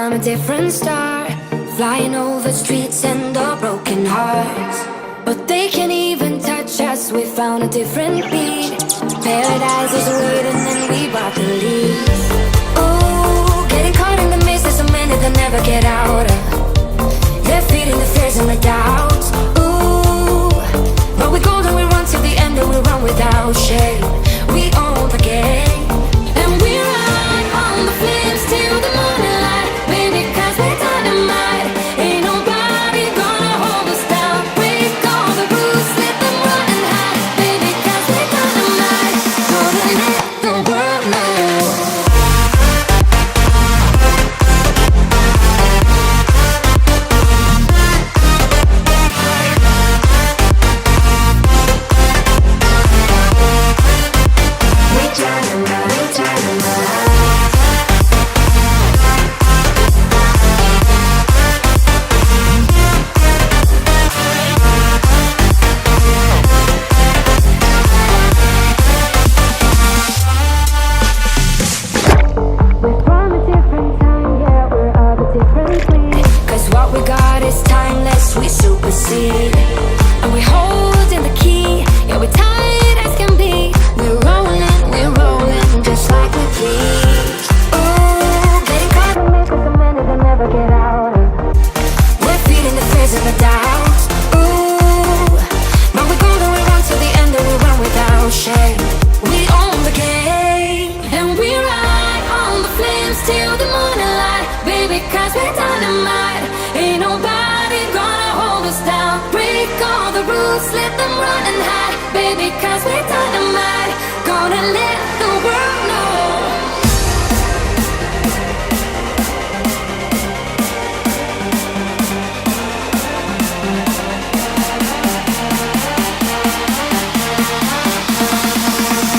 I'm a different star, flying over streets and all broken hearts. But they can't even touch us, we found a different beat. Paradise is waiting and we bought the lead. Oh, getting caught in the mist, there's so many that never get out of. They're feeding the fears and the doubts. Ooh, but we're golden, we run till the end and we run without shame. We own the game, and we ride on the flames till the morning light. Baby, 'cause we're dynamite. Ain't nobody gonna hold us down. Break all the rules, let them run and hide. Baby, 'cause we're dynamite. Gonna let the world know. And we're holding the key, yeah, we're tight as can be. We're rolling, just like we please. Ooh, getting caught in this with so many that never get out of. We're feeding the fears and the doubts. Ooh, but we're golden, we run till the end and we run without shame. We own the game, and we ride on the flames till the morning light. Baby, 'cause we're dynamite. Ain't nobody gonna hold us down. Break all the rules, let them run and hide. Baby, 'cause we're dynamite. Gonna let the world know.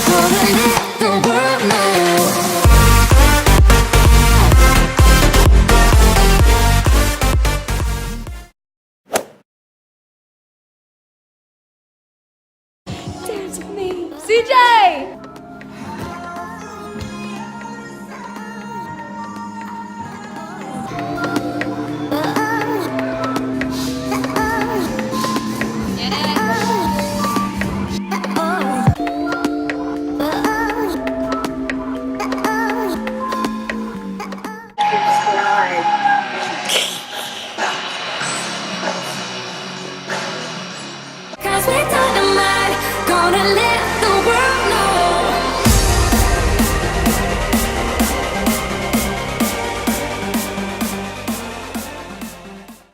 Gonna let the world know. CJ! Cause we're dynamite, gonna let the